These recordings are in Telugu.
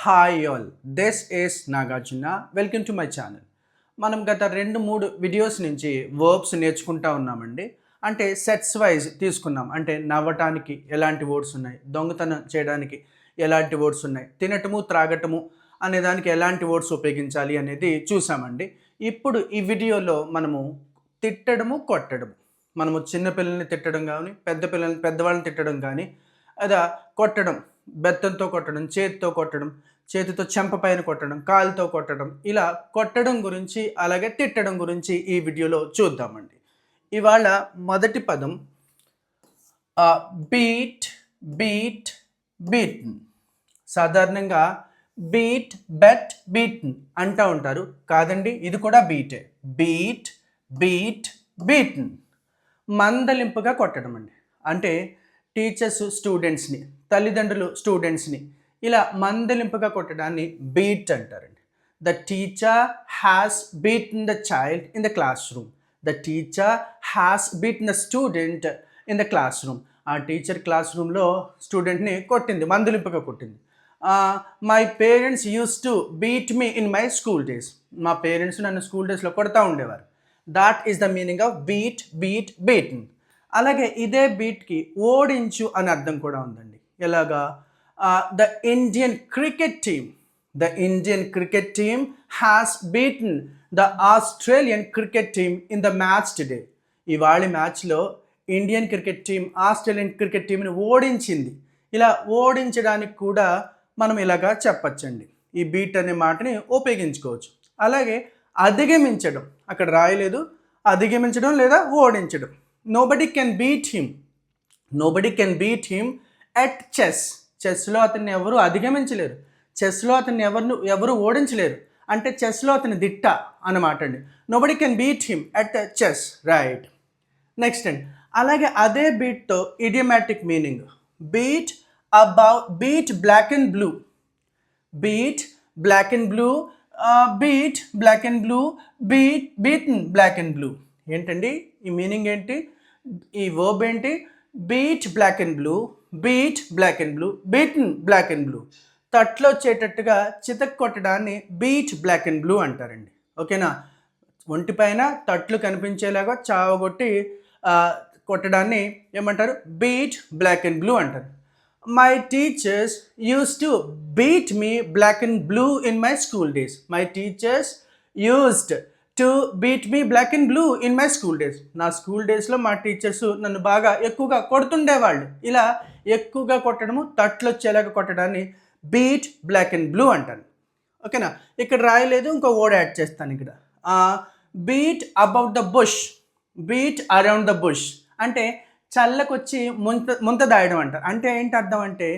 Hi all, this is Nagarjuna. Welcome to my channel. మనం గత 2-3 వీడియోస్ నుంచి వర్బ్స్ నేర్చుకుంటా ఉన్నామండి. అంటే సెట్స్ వైజ్ తీసుకున్నాం. అంటే నవ్వటానికి ఎలాంటి వర్డ్స్ ఉన్నాయి, దొంగతనం చేయడానికి ఎలాంటి వర్డ్స్ ఉన్నాయి, తినటము త్రాగటము అనే దానికి ఎలాంటి వర్డ్స్ ఉపయోగించాలి అనేది చూసామండి. ఇప్పుడు ఈ వీడియోలో మనము తిట్టడము కొట్టడము, మనము చిన్నపిల్లల్ని తిట్టడం కానీ పెద్దవాళ్ళని తిట్టడం కానీ, అదా కొట్టడం, బెత్తంతో కొట్టడం, చేతితో కొట్టడం, చేతితో చెంప పైన కొట్టడం, కాలుతో కొట్టడం, ఇలా కొట్టడం గురించి అలాగే తిట్టడం గురించి ఈ వీడియోలో చూద్దామండి. ఇవాళ మొదటి పదం బీట్, బీట్, బీట్న్. సాధారణంగా బీట్, బెట్, బీట్న్ అంటూ ఉంటారు. కాదండి, ఇది కూడా బీటే. Beat, beat, బీట్న్. మందలింపుగా కొట్టడం అండి. అంటే టీచర్స్ స్టూడెంట్స్ని, తల్లిదండ్రులు స్టూడెంట్స్ని ఇలా మందలింపుగా కొట్టడాన్ని బీట్ అంటారండి. The teacher has beaten the child in the classroom. The teacher has beaten the student in the classroom. ఆ టీచర్ క్లాస్ రూమ్లో స్టూడెంట్ని కొట్టింది, మందలింపుగా కొట్టింది. My parents use to beat me in my school days. మా పేరెంట్స్ నన్ను స్కూల్ డేస్లో కొడతా ఉండేవారు. That is the meaning of beat, beat, beaten. అలాగే ఇదే బీట్కి ఓడించు అని అర్థం కూడా ఉందండి. ఎలాగా? The Indian cricket team has beaten the Australian cricket team in the match today. ఇవాళ మ్యాచ్లో Indian cricket team Australian cricket టీంని ఓడించింది. ఇలా ఓడించడానికి కూడా మనం ఇలాగా చెప్పచ్చండి. ఈ బీట్ అనే మాటని ఉపయోగించుకోవచ్చు. అలాగే అధిగమించడం, అక్కడ రాయలేదు, అధిగమించడం లేదా ఓడించడం. Nobody can beat him at chess. చెస్లో అతన్ని ఎవరు అధిగమించలేరు, చెస్లో అతన్ని ఎవరు ఓడించలేరు. అంటే చెస్లో అతని దిట్ట అన్నమాట అండి. Nobody can beat him at chess, right. Next అండి, అలాగే అదే బీట్తో idiomatic meaning. Beat black and blue. Beat black and blue, beat black and blue, beaten black and blue. ఏంటండి ఈ మీనింగ్ ఏంటి? ఈ వర్బ్ ఏంటి? Beat black and blue, beat black and blue, beaten black and blue. తట్లో వచ్చేటట్టుగా చితక్ కొట్టడాన్ని బీట్ బ్లాక్ అండ్ బ్లూ అంటారండి. ఓకేనా? ఒంటిపైన తట్లు కనిపించేలాగా చావగొట్టి కొట్టడాన్ని ఏమంటారు? బీట్ బ్లాక్ అండ్ బ్లూ అంటారు. My teachers use to beat me black and blue in my school days. My teachers used to beat me black and blue in my school days. నా స్కూల్ డేస్లో మా టీచర్స్ నన్ను బాగా ఎక్కువగా కొడుతుండేవాళ్ళు. ఇలా ఎక్కువగా కొట్టడము, తట్లు వచ్చేలాగా కొట్టడాన్ని బీట్ బ్లాక్ అండ్ బ్లూ అంటాను. ఓకేనా? ఇక్కడ రాయలేదు, ఇంకో వర్డ్ యాడ్ చేస్తాను ఇక్కడ. Beat about the bush, beat around the bush. అంటే చల్లకొచ్చి ముంత దాయడం అంటారు. అంటే ఏంటి అర్థం? అంటే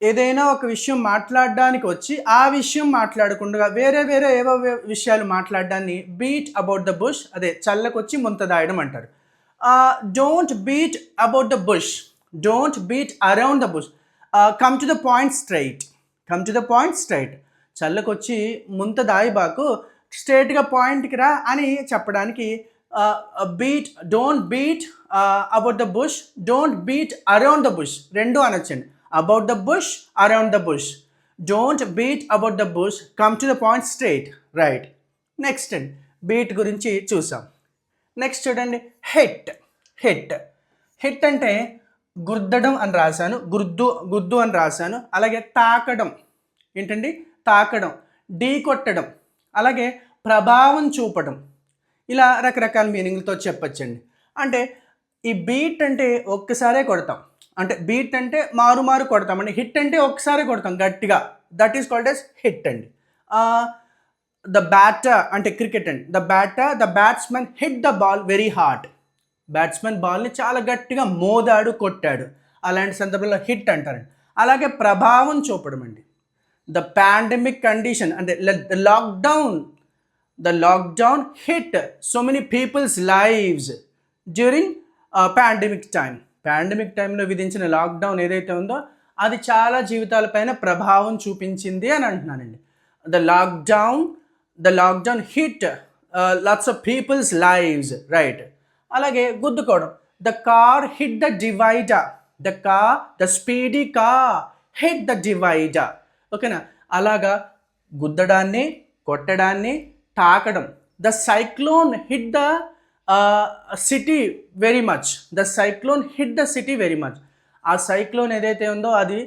ఏదైనా ఒక విషయం మాట్లాడడానికి వచ్చి ఆ విషయం మాట్లాడకుండా వేరే ఏవో విషయాలు మాట్లాడడాన్ని బీట్ అబౌట్ ద బుష్, అదే చల్లకొచ్చి ముంత దాయడం అంటారు. Don't beat about the bush, don't beat around the bush. Come to the point straight. చల్లకొచ్చి ముంత దాయిబాకు, స్ట్రైట్గా పాయింట్కి రా అని చెప్పడానికి don't beat about the bush, don't beat around the bush. రెండు అనొచ్చండి. About the bush, around the bush. Don't beat about the bush, come to the point straight, right. Next అండి, బీట్ గురించి చూసాం. నెక్స్ట్ చూడండి, హిట్ అంటే గుద్దడం అని రాశాను, గుద్దు అని రాశాను. అలాగే తాకడం, ఏంటండి? తాకడం, ఢీ కొట్టడం, అలాగే ప్రభావం చూపడం, ఇలా రకరకాల మీనింగ్లతో చెప్పచ్చండి. అంటే ఈ బీట్ అంటే ఒక్కసారే కొడతాం, అంటే బీట్ అంటే మారు కొడతాం అండి. హిట్ అంటే ఒక్కసారి కొడతాం గట్టిగా, that is called as hit అండి. ద బ్యాటర్ అంటే క్రికెట్ అండి. The batsmen hit the ball very hard. Batsmen బాల్ని చాలా గట్టిగా మోదాడు, కొట్టాడు. అలాంటి సందర్భంలో హిట్ అంటారండి. అలాగే ప్రభావం చూపడం అండి. ద పాండమిక్ కండిషన్ అంటే the lockdown hit so many people's lives during pandemic time. Pandemic టైంలో విధించిన లాక్డౌన్ ఏదైతే ఉందో అది చాలా జీవితాలపైన ప్రభావం చూపించింది అని అంటున్నానండి. The lockdown hit lots of people's lives, right. అలాగే గుద్దుకోవడం. The car hit the divider. The speedy car hit the divider. ఓకేనా? అలాగా గుద్దడాన్ని, కొట్టడాన్ని, తాకడం. The cyclone hit the city very much. The cyclone hit the city very much. ఆ సైక్లోన్ ఏదైతే ఉందో అది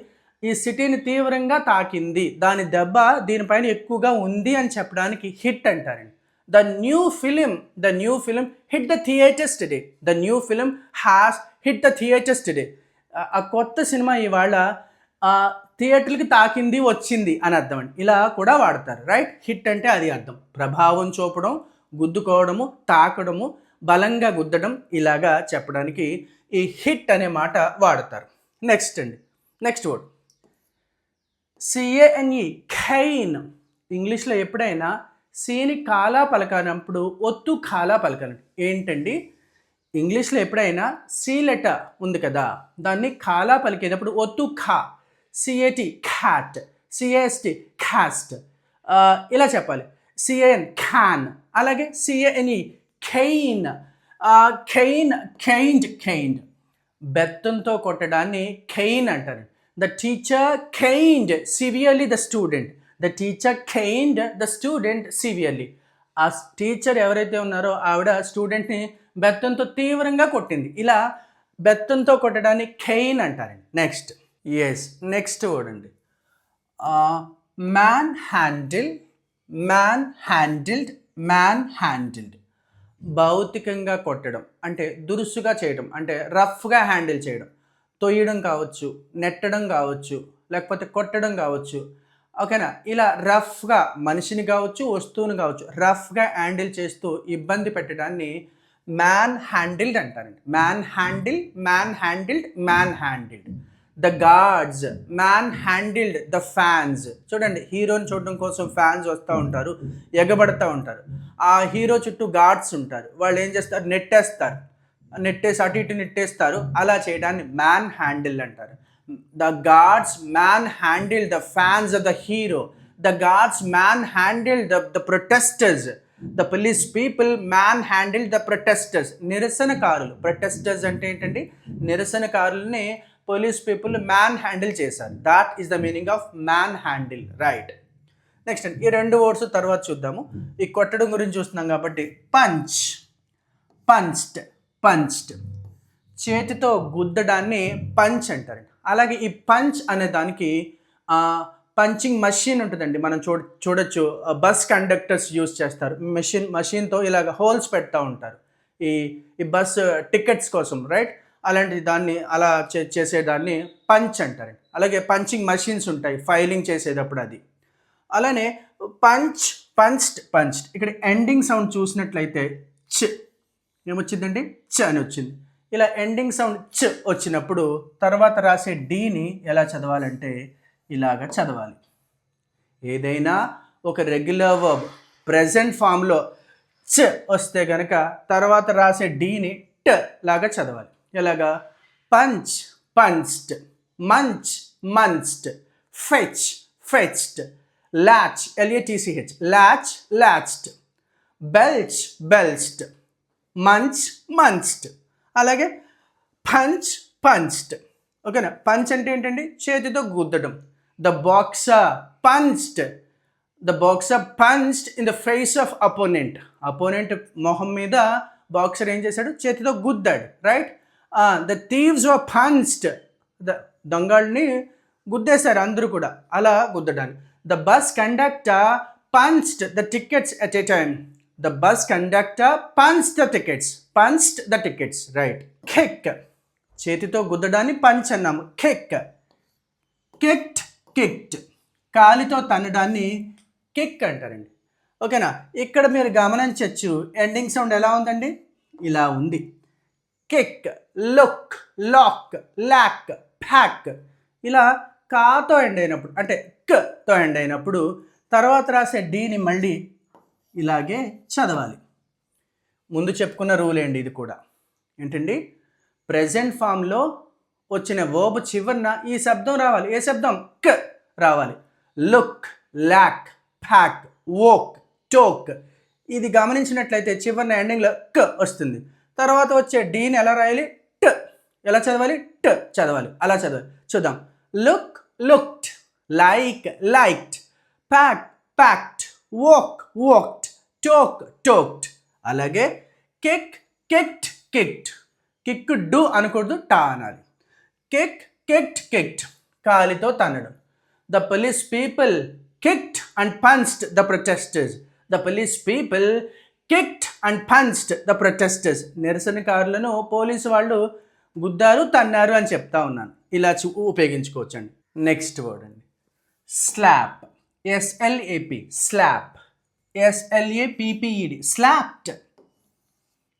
ఈ సిటీని తీవ్రంగా తాకింది, దాని దెబ్బ దీనిపైన ఎక్కువగా ఉంది అని చెప్పడానికి హిట్ అంటారండి. The new film hit the theatres today. The new film has hit the theatres today. ఆ కొత్త సినిమా ఇవాళ థియేటర్కి తాకింది, వచ్చింది అని అర్థం అండి. ఇలా కూడా వాడతారు, రైట్? హిట్ అంటే అది అర్థం. ప్రభావం చూపడం, గుద్దుకోవడము, తాకడము, బలంగా గుద్దడం, ఇలాగా చెప్పడానికి ఈ హిట్ అనే మాట వాడతారు. నెక్స్ట్ అండి, నెక్స్ట్ వర్డ్ CANE, ఖైన్. ఇంగ్లీష్లో ఎప్పుడైనా సిని కాలా పలకనప్పుడు ఒత్తు కాలా పలకాలండి. ఏంటండి, ఇంగ్లీష్లో ఎప్పుడైనా సి లెటర్ ఉంది కదా, దాన్ని కాలా పలికేటప్పుడు ఒత్తు ఖా. CAT క్యాట్, CAST క్యాస్ట్, ఇలా చెప్పాలి. CAN క్యాన్, అలాగే CANE కెయిన్. కెయిన్డ్. బెత్తంతో కొట్టడాన్ని కెయిన్ అంటారు. The teacher caned severely the student. The teacher caned the student severely. ఆ టీచర్ ఎవరైతే ఉన్నారో ఆవిడ స్టూడెంట్ని బెత్తంతో తీవ్రంగా కొట్టింది. ఇలా బెత్తంతో కొట్టడాన్ని కెయిన్ అంటారండి. నెక్స్ట్ వర్డ్ అండి, మ్యాన్ హ్యాండిల్డ్. భౌతికంగా కొట్టడం అంటే దురుసుగా చేయడం, అంటే రఫ్గా హ్యాండిల్ చేయడం. తొయ్యడం కావచ్చు, నెట్టడం కావచ్చు, లేకపోతే కొట్టడం కావచ్చు. ఓకేనా? ఇలా రఫ్గా మనిషిని కావచ్చు, వస్తువుని కావచ్చు, రఫ్గా హ్యాండిల్ చేస్తూ ఇబ్బంది పెట్టడాన్ని మ్యాన్ హ్యాండిల్డ్ అంటారండి. Man handled. The guards man handled the fans. చూడండి, హీరోని చూడడం కోసం ఫ్యాన్స్ వస్తూ ఉంటారు, ఎగబడతా ఉంటారు. ఆ హీరో చుట్టూ గార్డ్స్ ఉంటారు, వాళ్ళు ఏం చేస్తారు, నెట్టేసి అటు ఇటు నెట్టేస్తారు. అలా చేయడాన్ని మ్యాన్ హ్యాండిల్ అంటారు. The guards man handle the fans of the hero. The guards man handle the protesters. The police people man handle the protesters. నిరసనకారులు, ప్రొటెస్టర్స్ అంటే ఏంటండి, నిరసనకారుల్ని పోలీస్ పీపుల్ మ్యాన్ హ్యాండిల్ చేశారు. That is the meaning of man handle, right? Next అండి, ఈ రెండు వర్డ్స్ తర్వాత చూద్దాము. ఈ కొట్టడం గురించి చూస్తున్నాం కాబట్టి పంచ్డ్. చేతితో గుద్దడాన్ని పంచ్ అంటారండి. అలాగే ఈ పంచ్ అనే దానికి పంచింగ్ మషిన్ ఉంటుందండి. మనం చూడొచ్చు, బస్ కండక్టర్స్ యూజ్ చేస్తారు. మషిన్తో ఇలాగ హోల్స్ పెడతా ఉంటారు ఈ బస్ టికెట్స్ కోసం, రైట్? అలాంటి దాన్ని అలా చేసేదాన్ని పంచ్ అంటారండి. అలాగే పంచింగ్ మషిన్స్ ఉంటాయి ఫైలింగ్ చేసేటప్పుడు, అది. అలానే పంచ్డ్. ఇక్కడ ఎండింగ్ సౌండ్ చూసినట్లయితే ఏమొచ్చిందండి, చ అని వచ్చింది. ఇలా ఎండింగ్ సౌండ్ చ వచ్చినప్పుడు తర్వాత రాసే డీని ఎలా చదవాలంటే ఇలాగ చదవాలి. ఏదైనా ఒక రెగ్యులర్ వర్బ్ ప్రెజెంట్ ఫామ్లో చ వస్తే కనుక తర్వాత రాసే డీని ట లాగా చదవాలి. ఎలాగా, punched, munched, fetched, latch, LATCH, latched, belched, munched. అలాగే punched. ఓకేనా? పంచ్ అంటే ఏంటండి, చేతితో గుద్దడం. The boxer punched in the face of opponent మొహం మీద బాక్సర్ ఏం చేశాడు, చేతితో గుద్దాడు, right? The thieves were punched. దొంగల్ని గుద్దేశారు అందరూ కూడా, అలా గుద్దడాన్ని. The bus conductor punched the tickets at a time. The bus conductor punched the tickets, right? Kick. చేతితో గుద్దడాన్ని పంచ్ అన్నాము. kicked. కాలితో తన్నడాన్ని కిక్ అంటారండి. ఓకేనా? ఇక్కడ మీరు గమనించవచ్చు, ఎండింగ్ సౌండ్ ఎలా ఉందండి, ఇలా ఉంది. Kick, look, lock, lock, pack. ఇలా కాతో ఎండ్ అయినప్పుడు, అంటే కతో ఎండ్ అయినప్పుడు తర్వాత రాసే డీని మళ్ళీ ఇలాగే చదవాలి. ముందు చెప్పుకున్న రూల్ ఏంటి ఇది కూడా. ఏంటండి, ప్రెజెంట్ ఫామ్లో వచ్చిన వర్బ్ చివరన ఈ శబ్దం రావాలి. ఏ శబ్దం? క రావాలి. Look, lock, pack, walk, talk. ఇది గమనించినట్లయితే చివరిన ఎండింగ్లో క వస్తుంది. తర్వాత వచ్చే డీని ఎలా రాయాలి? ట. ఎలా చదవాలి? ట చదవాలి. అలా చదవాలి. చూద్దాం. Look, looked, like, liked, pack packed, walk walked, talk talked. అలాగే కిక్ కిక్డ్ కిక్డ్. కిక్డ్ అనకూడదు, టా అనాలి. కిక్ కిక్డ్ కిక్డ్, కాలితో తన్నడం. The police people kicked and punched the protesters. The police people kicked and punched the protesters. నిరసనకారులను police వాళ్ళు గుద్దారు, తన్నారు అని చెప్తా ఉన్నాను. ఇలా ఉపయోగించుకోవచ్చండి. నెక్స్ట్ వర్డ్ అండి, స్లాప్. ఎస్ఎల్ఏపి, స్లాప్. ఎస్ఎల్ఏపిపిఈడి, స్లాప్డ్.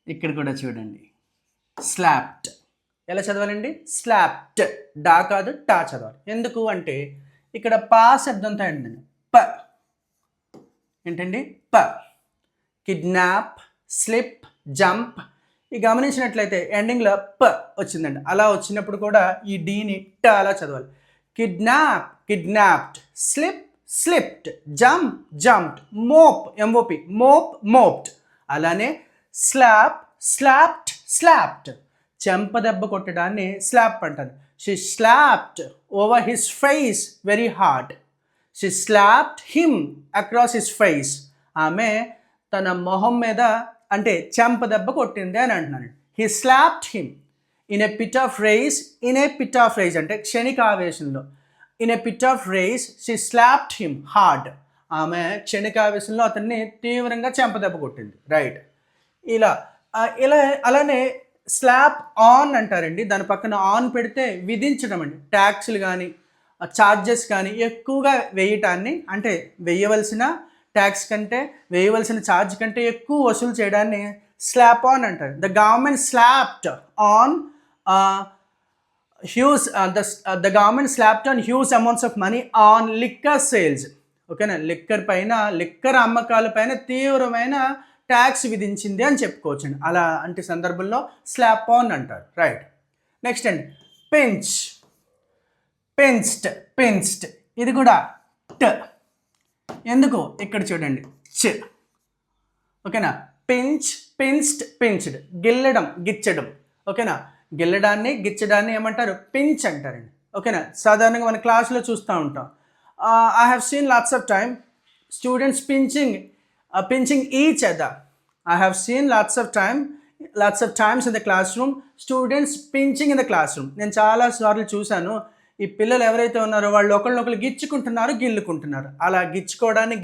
ఇక్కడ కూడా చూడండి, స్లాప్డ్. ఎలా చదవాలండి? స్లాప్డ్. డా కాదు, టా చదవాలి. ఎందుకు అంటే ఇక్కడ పా శబ్దంతో ఏంటండి, ప. ఏంటండి? ప. Kidnap, slip, jump. ఈ గమనించినట్లయితే ఎండింగ్లో ప వచ్చిందండి. అలా వచ్చినప్పుడు కూడా ఈ డీని ట అలా చదవాలి. Kidnap, kidnapped. Slip, slipped. Jump, jumped. Mop, M O P, mop, mopped. అలానే స్లాప్, స్లాప్డ్, స్లాప్డ్. చెంపదెబ్బ కొట్టడాన్ని స్లాప్ అంటారు. She slapped over his face very hard. She slapped him across his face. ఆమె తన మొహం మీద అంటే చెంపదెబ్బ కొట్టింది అని అంటున్నాను. He slapped him in a fit of rage. In a fit of rage అంటే క్షణిక ఆవేశంలో. In a fit of rage she slapped him hard. ఆమె క్షణిక ఆవేశంలో అతన్ని తీవ్రంగా చెంపదెబ్బ కొట్టింది. రైట్. ఇలా అలానే స్లాప్ ఆన్ అంటారండి. దాని పక్కన ఆన్ పెడితే విధించడం అండి. ట్యాక్స్లు కానీ ఛార్జెస్ కానీ ఎక్కువగా వేయటాన్ని, అంటే వేయవలసిన ట్యాక్స్ కంటే వేయవలసిన ఛార్జ్ కంటే ఎక్కువ వసూలు చేయడాన్ని స్లాప్ ఆన్ అంటారు. The government slapped on the government slapped on huge amounts of money on liquor sales. ఓకేనా? లిక్కర్ పైన, లిక్కర్ అమ్మకాల పైన తీవ్రమైన ట్యాక్స్ విధించింది అని చెప్పుకోవచ్చండి. అలా అంటే సందర్భంలో స్లాప్ ఆన్ అంటారు. రైట్. నెక్స్ట్ అండి, పెంచ్. పెంచ్డ్, పెంచ్డ్. ఇది కూడా ట. ఎందుకు? ఇక్కడ చూడండి, చ్. ఓకేనా? పెంచ్, పెంచ్డ్, పెంచ్డ్. గిల్లడం, గిచ్చడం. ఓకేనా? గిల్లడాన్ని, గిచ్చడాన్ని ఏమంటారు? పించ్ అంటారండి. ఓకేనా? సాధారణంగా మన క్లాస్లో చూస్తూ ఉంటాం. I have seen lots of time students pinching each other. I have seen lots of times in the classroom students pinching in the classroom. నేను చాలా సార్లు చూశాను ఈ పిల్లలు ఎవరైతే ఉన్నారో వాళ్ళు ఒకళ్ళొకళ్ళు గిచ్చుకుంటున్నారు, గిల్లుకుంటున్నారు. అలా గిచ్చుకోవడాన్ని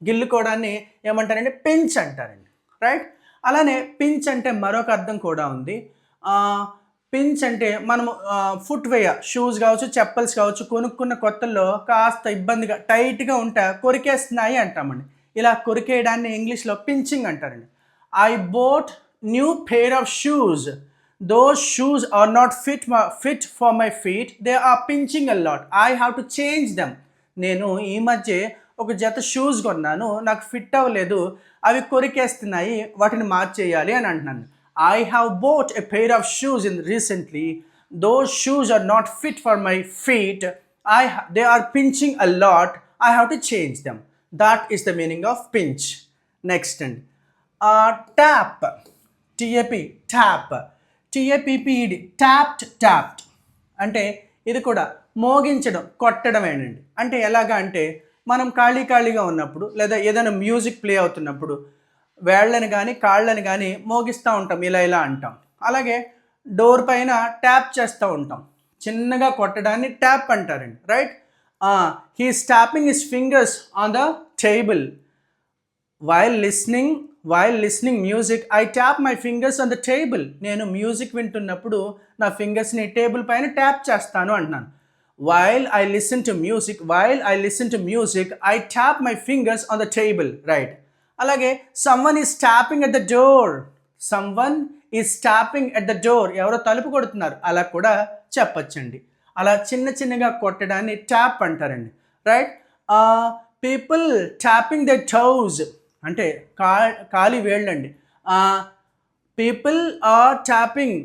గిల్లుకోవడాన్ని ఏమంటారండి? పించ్ అంటారండి. రైట్. అలానే పించ్ అంటే మరొక అర్థం కూడా ఉంది. పించ్ అంటే మనము ఫుట్వేర్, షూస్ కావచ్చు, చెప్పల్స్ కావచ్చు, కొనుక్కున్న కొత్తల్లో కాస్త ఇబ్బందిగా టైట్గా ఉంటే కొరికేస్తున్నాయి అంటామండి. ఇలా కొరికేయడాన్ని ఇంగ్లీష్లో పించింగ్ అంటారండి. I bought new pair of shoes. Those shoes are not fit for my feet. They are pinching a lot. I have to change them. నేను ఈ మధ్య ఒక జత షూస్ కొన్నాను, నాకు ఫిట్ అవ్వలేదు, అవి కొరికేస్తున్నాయి, వాటిని మార్చేయాలి అని అంటున్నాను. I have bought a pair of shoes recently. Those shoes are not fit for my feet. They are pinching a lot. I have to change them. That is the meaning of pinch. Next one. Tap. T-A-P. Tap. T-A-P-P-E-D. Tapped. Tapped. అంటే ఇది కూడా మోగించడం, కొట్టడమేనండి. అంటే ఎలాగా అంటే మనం ఖాళీగా ఉన్నప్పుడు లేదా ఏదైనా మ్యూజిక్ ప్లే అవుతున్నప్పుడు వేళ్ళని కానీ కాళ్ళని కానీ మోగిస్తూ ఉంటాం, ఇలా అంటాం. అలాగే డోర్ పైన ట్యాప్ చేస్తూ ఉంటాం. చిన్నగా కొట్టడాన్ని ట్యాప్ అంటారండి. Right. He's tapping his fingers on the table while listening music. I tap my fingers on the table. నేను మ్యూజిక్ వింటున్నప్పుడు నా ఫింగర్స్ని టేబుల్ పైన ట్యాప్ చేస్తాను అంటున్నాను. While I listen to music, I tap my fingers on the table. Right. అలాగే someone is tapping at the door. ఎవరో తలుపు కొడుతున్నారు, అలా కూడా చెప్పచ్చండి. అలా చిన్నగా కొట్టడాన్ని ట్యాప్ అంటారండి. Right. People tapping the toes అంటే కాలి వేళ్ళండి. People are tapping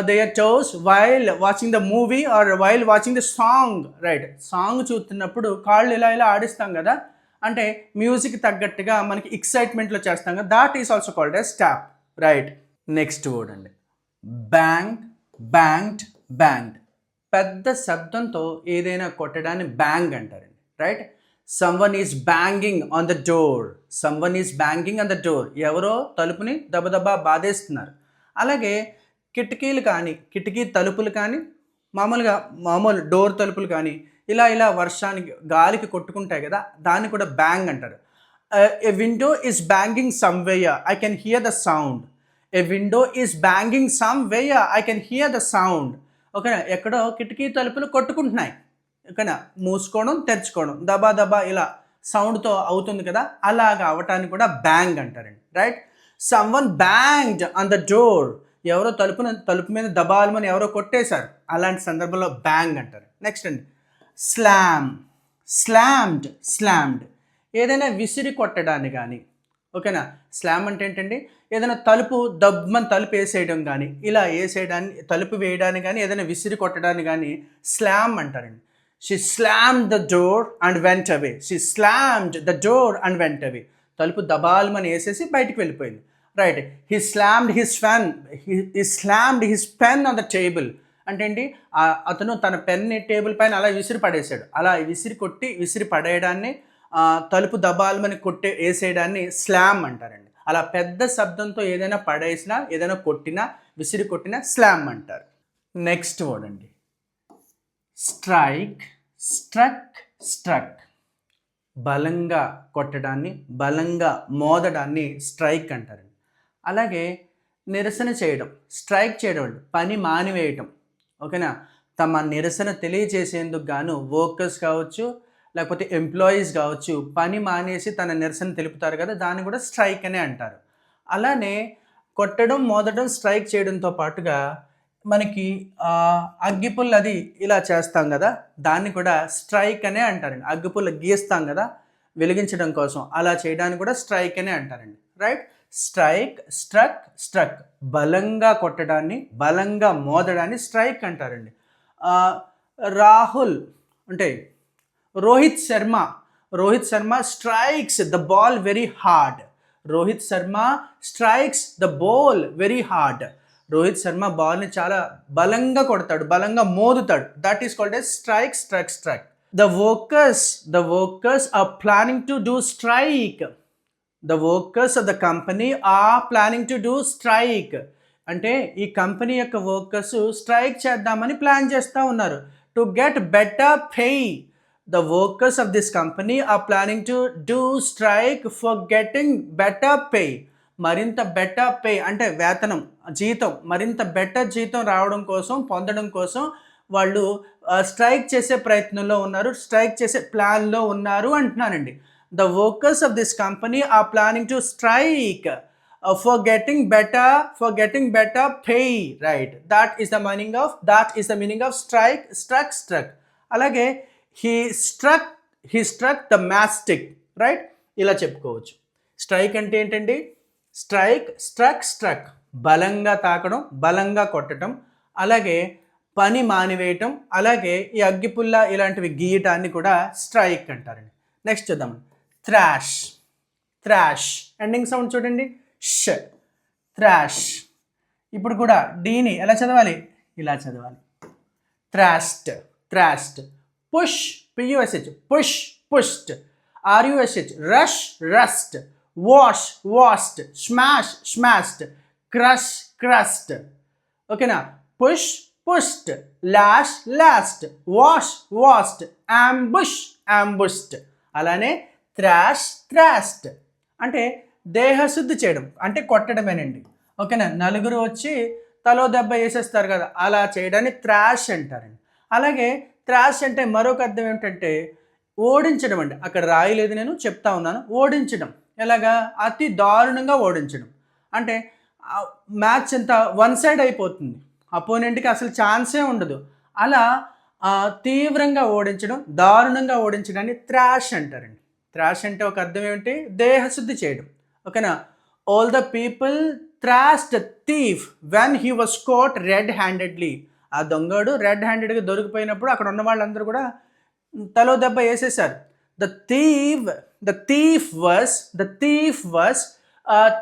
their toes while watching the movie or while watching the song. Right. Song చూస్తున్నప్పుడు కాళ్ళు ఇలా ఆడిస్తాం కదా, అంటే మ్యూజిక్ తగ్గట్టుగా మనకి ఎక్సైట్మెంట్లో చేస్తాం కదా, that is also called as tap. Right. Next word అండి, బ్యాంగ్. బ్యాంగ్డ్. పెద్ద శబ్దంతో ఏదైనా కొట్టడాన్ని బ్యాంగ్ అంటారండి. Right. Someone is banging on the door. Someone is banging on the door. ఎవరో తలుపుని దబదబా బాధేస్తున్నారు. అలాగే కిటికీలు కానీ, కిటికీ తలుపులు కానీ, మామూలు డోర్ తలుపులు కానీ ఇలా వర్షానికి గాలికి కొట్టుకుంటాయి కదా, దాన్ని కూడా బ్యాంగ్ అంటారు. A window is banging somewhere, I can hear the sound. A window is banging somewhere, I can hear the sound. ఓకేనా, ఎక్కడో కిటికీ తలుపులు కొట్టుకుంటున్నాయి. ఓకేనా, మూసుకోవడం తెరుచుకోవడం దబా దబా ఇలా సౌండ్తో అవుతుంది కదా, అలాగా అవటాన్ని కూడా బ్యాంగ్ అంటారండి. Right, someone banged on the door. ఎవరో తలుపు మీద దబాలమని ఎవరో కొట్టేశారు, అలాంటి సందర్భంలో బ్యాంగ్ అంటారు. నెక్స్ట్ అండి, స్లామ్. స్లామ్డ్ ఏదైనా విసిరి కొట్టడాన్ని కానీ, ఓకేనా, స్లామ్ అంటే ఏంటండి, ఏదైనా దబ్బమని తలుపు వేసేయడం కానీ, ఇలా వేసేయడాన్ని, తలుపు వేయడాన్ని కానీ, ఏదైనా విసిరి కొట్టడాన్ని కానీ స్లామ్ అంటారండి. She slammed the door and went away. She slammed the door and went away. తలుపు దబాల్మని వేసేసి బయటికి వెళ్ళిపోయింది. Right, he slammed his pen on the table. అంటే ఏంటి, అతను తన పెన్ని టేబుల్ పైన అలా విసిరి పడేశాడు. అలా విసిరి పడేయడాన్ని, తలుపు దబాల్మని వేసేయడాన్ని స్లామ్ అంటారండి. అలా పెద్ద శబ్దంతో ఏదైనా పడేసినా, ఏదైనా కొట్టినా, విసిరి కొట్టినా స్లామ్ అంటారు. నెక్స్ట్ వర్డ్ అండి, స్ట్రైక్. స్ట్రక్ బలంగా కొట్టడాన్ని, బలంగా మోదడాన్ని స్ట్రైక్ అంటారండి. అలాగే నిరసన చేయడం, స్ట్రైక్ చేయడం, పని మానివేయటం. ఓకేనా, తమ నిరసన తెలియజేసేందుకు గాను వర్కర్స్ కావచ్చు, లేకపోతే ఎంప్లాయీస్ కావచ్చు, పని మానేసి తన నిరసన తెలుపుతారు కదా, దాన్ని కూడా స్ట్రైక్ అనే అంటారు. అలానే కొట్టడం, మోదడం, స్ట్రైక్ చేయడంతో పాటుగా మనకి అగ్గిపుల్ల అది ఇలా చేస్తాం కదా, దాన్ని కూడా స్ట్రైక్ అనే అంటారండి. అగ్గిపుల్ల గీస్తాం కదా వెలిగించడం కోసం, అలా చేయడానికి కూడా స్ట్రైక్ అనే అంటారండి. రైట్, స్ట్రైక్, స్ట్రక్ బలంగా కొట్టడాన్ని, బలంగా మోదడాన్ని స్ట్రైక్ అంటారండి. రాహుల్ అంటే Rohit Sharma strikes the ball very hard. Rohit Sharma strikes the ball very hard. Rohit Sharma బాల్ని చాలా బలంగా కొడతాడు, బలంగా మోదుతాడు. That is called as strike. The workers are planning to do strike. The workers of the company are planning to do strike. అంటే ఈ కంపెనీ యొక్క వర్కర్స్ స్ట్రైక్ చేద్దామని ప్లాన్ చేస్తూ ఉన్నారు. To get better pay. The workers of this company are planning to do strike for getting better pay. మరింత బెటర్ పే అంటే వేతనం, జీతం, మరింత బెటర్ జీతం రావడం కోసం, పొందడం కోసం వాళ్ళు స్ట్రైక్ చేసే ప్రయత్నంలో ఉన్నారు, స్ట్రైక్ చేసే ప్లాన్లో ఉన్నారు అంటున్నానండి. The workers of this company are planning to strike for getting better pay. Right, that is the meaning of strike. అలాగే he struck the match stick. Right, ఇలా చెప్పుకోవచ్చు. స్ట్రైక్ అంటే ఏంటండి, స్ట్రక్ బలంగా తాకడం, బలంగా కొట్టడం, అలాగే పని మానివేయటం, అలాగే ఈ అగ్గిపుల్ల ఇలాంటివి గీయటాన్ని కూడా స్ట్రైక్ అంటారండి. నెక్స్ట్ చూద్దాం, థ్రాష్ ఎండింగ్ సౌండ్ చూడండి, థ్రాష్. ఇప్పుడు కూడా డీని ఎలా చదవాలి, ఇలా చదవాలి, thrashed. Push, pushed, rushed, washed, smashed, crushed. ఓకేనా, pushed, lashed, washed, ambushed. అలానే thrashed అంటే దేహశుద్ధి చేయడం, అంటే కొట్టడమేనండి. ఓకేనా, నలుగురు వచ్చి తలో దెబ్బ వేసేస్తారు కదా, అలా చేయడాన్ని థ్రాష్ అంటారండి. అలాగే థ్రాష్ అంటే మరొక అర్థం ఏమిటంటే ఓడించడం అండి. అక్కడ రాయలేదు, నేను చెప్తా ఉన్నాను. ఓడించడం ఎలాగా, అతి దారుణంగా ఓడించడం. అంటే మ్యాచ్ అంతా వన్ సైడ్ అయిపోతుంది, అపోనెంట్కి అసలు ఛాన్సే ఉండదు. అలా తీవ్రంగా ఓడించడం, దారుణంగా ఓడించడాన్ని థ్రాష్ అంటారండి. థ్రాష్ అంటే ఒక అర్థం ఏమిటి, దేహశుద్ధి చేయడం. ఓకేనా, all the people thrashed thief when he was caught red handedly. ఆ దొంగడు రెడ్ హ్యాండెడ్గా దొరికిపోయినప్పుడు అక్కడ ఉన్న వాళ్ళందరూ కూడా తలో దెబ్బ వేసేశారు. The thief was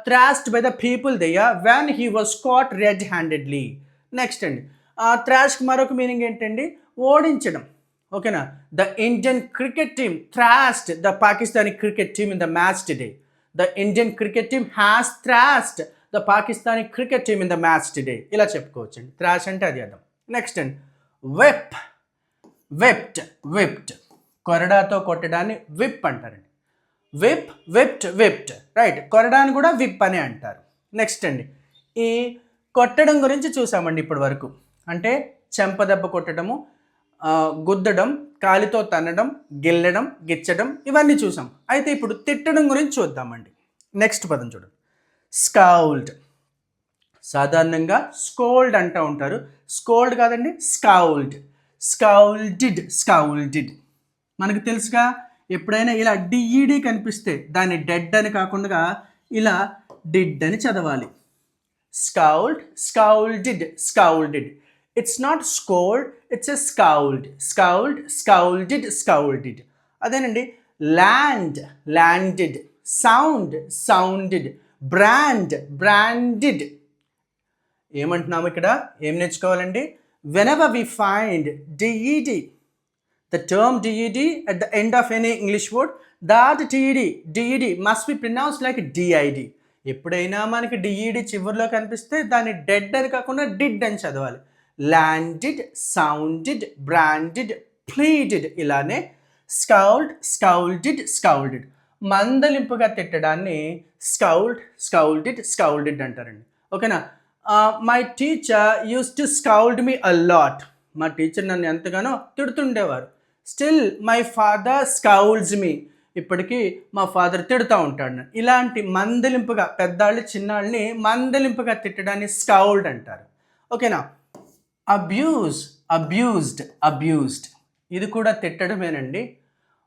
thrashed by the people there when he was caught red-handedly. Next అండి, థ్రాష్కి మరొక మీనింగ్ ఏంటండి, ఓడించడం. ఓకేనా. The Indian cricket team thrashed the Pakistani cricket team in the match today. The Indian cricket team has thrashed the Pakistani cricket team in the match today. ఇలా చెప్పుకోవచ్చండి. థ్రాష్ అంటే అది అర్థం. నెక్స్ట్ అండి విప్. విప్డ్ కొరడాతో కొట్టడాన్ని విప్ అంటారండి. Whipped right. కొరడాన్ని కూడా విప్ అనే అంటారు. నెక్స్ట్ అండి ఈ కొట్టడం గురించి చూసామండి ఇప్పటి వరకు. అంటే చెంపదెబ్బ కొట్టడము, గుద్దడం, కాలితో తన్నడం, గిల్లడం, గిచ్చడం ఇవన్నీ చూసాం. అయితే ఇప్పుడు తిట్టడం గురించి చూద్దామండి. నెక్స్ట్ పదం చూడండి స్కౌల్డ్. సాధారణంగా స్కోల్డ్ అంటూ ఉంటారు. స్కోల్డ్ కాదండి స్కౌల్డ్. స్కౌల్డిడ్ మనకు తెలుసుగా. ఎప్పుడైనా ఇలా డిఈడి కనిపిస్తే దాన్ని డెడ్ అని కాకుండా ఇలా డిడ్ అని చదవాలి. Scolded. It's not scold, it's a scolded. అదేనండి ల్యాండెడ్, సౌండెడ్, బ్రాండెడ్. ఏమంటున్నాము ఇక్కడ? ఏం నేర్చుకోవాలండి? whenever we find ded, the term ded at the end of any English word, that ded must be pronounced like did. ఎప్పుడైనా మనకి డిఈడి చివరిలో కనిపిస్తే దాన్ని డెడ్ అని కాకుండా డిడ్ అని చదవాలి. Landed, sounded, branded, pleaded. ఇలానే స్కౌల్డెడ్ మందలింపుగా తిట్టడాన్ని స్కౌల్డెడ్ అంటారండి. ఓకేనా. My teacher used to scold me a lot. మా టీచర్ నన్ను ఎంతగానో తిడుతుండేవారు. Still my father scolds me. ఇప్పటికీ మా ఫాదర్ తిడుతూ ఉంటాడు. ఇలాంటి మందలింపుగా పెద్దాళ్ళు చిన్నాళ్ళని మందలింపుగా తిట్టడాన్ని స్కౌల్డ్ అంటారు. ఓకేనా. అబ్యూజ్డ్ ఇది కూడా తిట్టడమేనండి.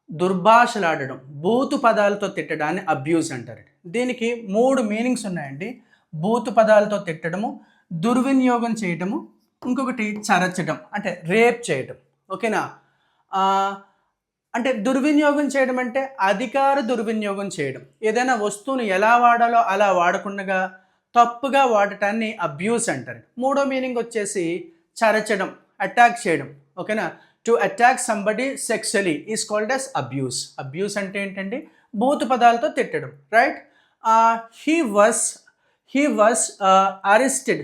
దుర్భాషలాడడం, బూతు పదాలతో తిట్టడాన్ని అబ్యూజ్ అంటారు. దీనికి 3 మీనింగ్స్ ఉన్నాయండి. బూతు పదాలతో తిట్టడము, దుర్వినియోగం చేయటము, ఇంకొకటి చరచడం అంటే రేప్ చేయటం. ఓకేనా. అంటే దుర్వినియోగం చేయడం అంటే అధికార దుర్వినియోగం చేయడం. ఏదైనా వస్తువును ఎలా వాడాలో అలా వాడకుండా తప్పుగా వాడటాన్ని అబ్యూస్ అంటారు. 3వ మీనింగ్ వచ్చేసి చరచడం, అటాక్ చేయడం. ఓకేనా. To attack somebody sexually is called as abuse. Abuse అంటే ఏంటండి? బూతు పదాలతో తిట్టడం. Right. He was arrested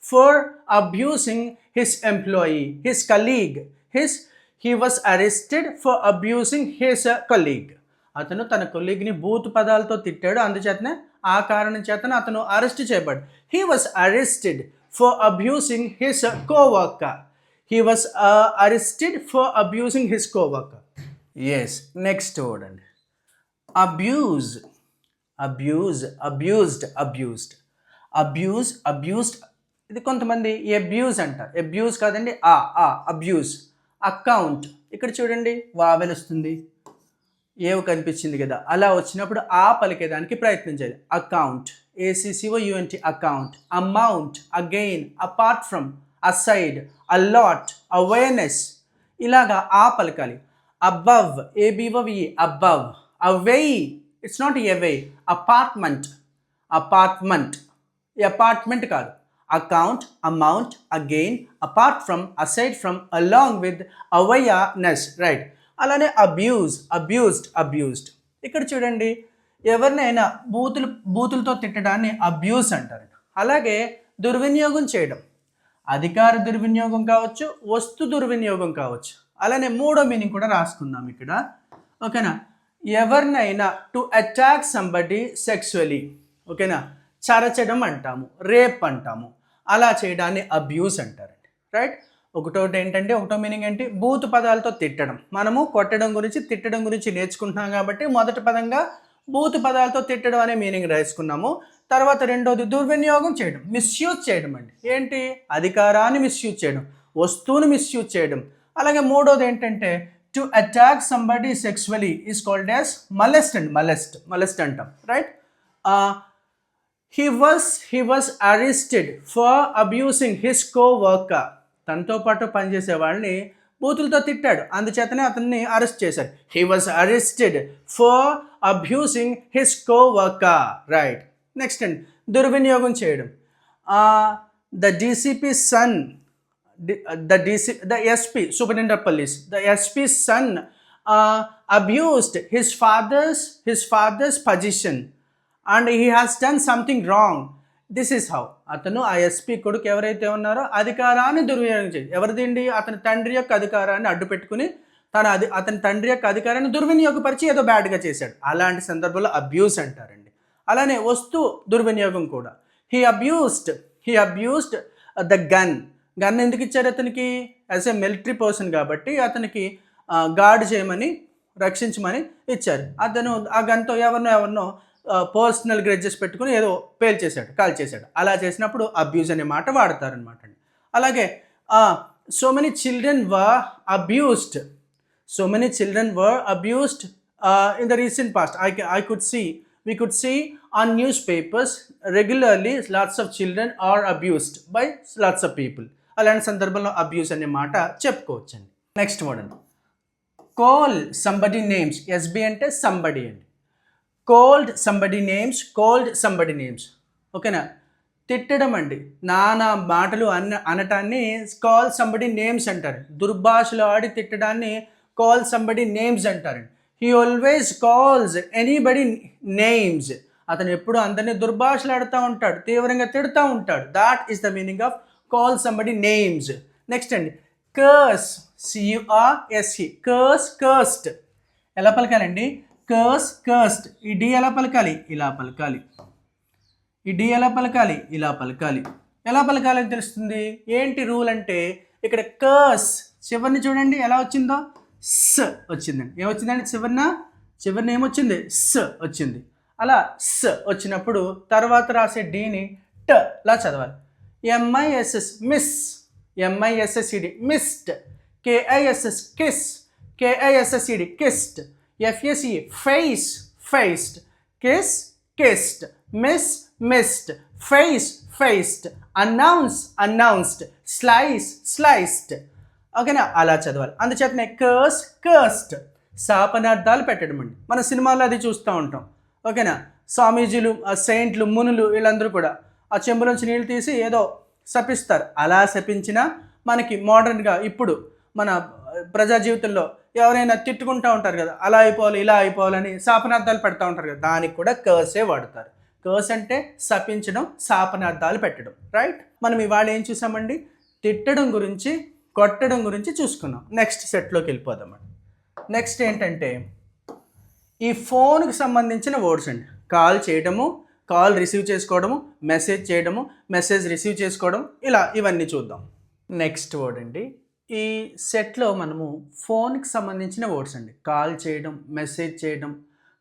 for abusing his employee, his colleague. He was arrested for abusing his colleague. అతను తన కొలీగ్ని బూతు పదాలతో తిట్టాడు. అందుచేతనే ఆ కారణం చేతనే అతను అరెస్ట్ చేయబడ్డాడు. He was arrested for abusing his co-worker. Yes. Next word అండి అబ్యూజ్డ్. ఇది కొంతమంది అబ్యూజ్ అంటారు. అబ్యూజ్ కాదండి అబ్యూజ్. అకౌంట్. ఇక్కడ చూడండి వావెల్ వస్తుంది, ఏవి కనిపించింది కదా. అలా వచ్చినప్పుడు పలికేదానికి ప్రయత్నం చేయాలి. Account, ACCOUNT account. Amount, again, apart from, aside, allot, awareness. ఇలాగా పలకాలి. Above, ABOVE above. Away, it's not away. Apartment కాదు. Account, amount, again, apart from, aside from, along with, awareness. Right. అలానే అబ్యూజ్డ్. ఇక్కడ చూడండి ఎవరినైనా బూతులతో తిట్టడాన్ని అబ్యూస్ అంటారు. అలాగే దుర్వినియోగం చేయడం, అధికార దుర్వినియోగం కావచ్చు, వస్తు దుర్వినియోగం కావచ్చు. అలానే 3వ మీనింగ్ కూడా రాసుకుందాం ఇక్కడ. ఓకేనా. ఎవరినైనా టు అటాక్ సంబడి సెక్సువలీ. ఓకేనా. చరచడం అంటాము, రేప్ అంటాము. అలా చేయడాన్ని అబ్యూస్ అంటారండి. రైట్. ఒకటో మీనింగ్ ఏంటి? బూతు పదాలతో తిట్టడం. మనము కొట్టడం గురించి తిట్టడం గురించి నేర్చుకుంటున్నాం కాబట్టి మొదటి పదంగా బూతు పదాలతో తిట్టడం అనే మీనింగ్ రాసుకున్నాము. తర్వాత రెండోది దుర్వినియోగం చేయడం, మిస్యూజ్ చేయడం అండి. ఏంటి? అధికారాన్ని మిస్యూజ్ చేయడం, వస్తువుని మిస్యూజ్ చేయడం. అలాగే 3వది ఏంటంటే to attack somebody sexually is called as molest అంటాం. Right. He was arrested for abusing his co-worker. తనతో పాటు పనిచేసే వాళ్ళని బూతులతో తిట్టాడు, అందుచేతనే అతన్ని అరెస్ట్ చేశారు. He was arrested for abusing his co-worker. Right. Next అండి దుర్వినియోగం చేయడం. The DCP's son the SP, Superintendent of Police, the SP's son abused his father's position and he has done something wrong. This is how. అతను ఆ ఎస్పీ కొడుకు ఎవరైతే ఉన్నారో అధికారాన్ని దుర్వినియోగం చేసి, ఎవరిదండి, అతని తండ్రి యొక్క అధికారాన్ని అడ్డు పెట్టుకుని అతని తండ్రి యొక్క అధికారాన్ని దుర్వినియోగపరిచి ఏదో బ్యాడ్గా చేశాడు. అలాంటి సందర్భంలో అబ్యూస్ అంటారండి. అలానే వస్తు దుర్వినియోగం కూడా. హీ అబ్యూస్డ్ ద గన్ ఎందుకు ఇచ్చారు అతనికి? యాజ్ ఏ మిలిటరీ పర్సన్ కాబట్టి అతనికి గార్డ్ చేయమని, రక్షించమని ఇచ్చారు. అతను ఆ గన్తో ఎవరినో పర్సనల్ గ్రెడ్జెస్ పెట్టుకుని ఏదో కాల్ చేశాడు. అలా చేసినప్పుడు అబ్యూజ్ అనే మాట వాడతారనమాట అండి. అలాగే so many children were abused in the recent past. We could see on newspapers regularly lots of children are abused by lots of people. అలాంటి సందర్భంలో అబ్యూస్ అనే మాట చెప్పుకోవచ్చండి. నెక్స్ట్ వర్డ్ అండి, కాల్ సంబడి నేమ్స్. ఎస్బి అంటే సంబడి అండి. Cold somebody names. ఓకేనా? తిట్టడం అండి, నానా మాటలు అనటాన్ని కాల్ సంబడి నేమ్స్ అంటారు. దుర్భాషలు ఆడి తిట్టడాన్ని కాల్ సంబడి నేమ్స్ అంటారండి. He always calls anybody names. అతను ఎప్పుడు అందరినీ దుర్భాషలు ఆడుతూ ఉంటాడు, తీవ్రంగా తిడుతూ ఉంటాడు. That is the meaning of call somebody names. Next అండి, కర్స్, CURSE, కర్స్డ్. ఎలా పలకాలండి? కర్స్డ్. ఈ డి ఎలా పలకాలి? ఇలా పలకాలి. ఈ డి ఎలా పలకాలి? ఇలా పలకాలి. ఎలా పలకాలని తెలుస్తుంది. ఏంటి రూల్ అంటే, ఇక్కడ కర్స్ చివరిని చూడండి ఎలా వచ్చిందో, స్ వచ్చిందండి. ఏమొచ్చిందండి? చివరిన ఏమొచ్చింది? స్ వచ్చింది. అలా స్ వచ్చినప్పుడు తర్వాత రాసే డీని ట లా చదవాలి. MISS miss, MISSED missed, KISS kiss, KISSED kissed, FACE face faced, kiss kissed, miss missed, face faced, announced, sliced. ఓకేనా? అలా చదవాలి. అందుచేతనే కర్స్డ్ శాపనార్థాలు పెట్టడం అండి. మన సినిమాల్లో అది చూస్తూ ఉంటాం. ఓకేనా? స్వామీజీలు, సెయింట్లు, మునులు వీళ్ళందరూ కూడా ఆ చెంబులోంచి నీళ్ళు తీసి ఏదో శపిస్తారు. అలా శపించిన మనకి మోడర్న్గా ఇప్పుడు మన ప్రజా జీవితంలో ఎవరైనా తిట్టుకుంటూ ఉంటారు కదా, అలా అయిపోవాలి ఇలా అయిపోవాలని శాపనార్థాలు పెడతా ఉంటారు కదా, దానికి కూడా కర్సే వాడతారు. కర్స్ అంటే శపించడం, శాపనార్థాలు పెట్టడం. రైట్? మనం ఇవాళ ఏం చూసామండి? తిట్టడం గురించి, కొట్టడం గురించి చూసుకున్నాం. నెక్స్ట్ సెట్లోకి వెళ్ళిపోదామండి. నెక్స్ట్ ఏంటంటే ఈ ఫోన్కి సంబంధించిన వర్డ్స్ అండి. కాల్ చేయడము, కాల్ రిసీవ్ చేసుకోవడము, మెసేజ్ చేయడము, మెసేజ్ రిసీవ్ చేసుకోవడం, ఇవన్నీ చూద్దాం. నెక్స్ట్ వర్డ్ అండి, ఈ సెట్లో మనము ఫోన్కి సంబంధించిన వర్డ్స్ అండి. కాల్ చేయడం, మెసేజ్ చేయడం,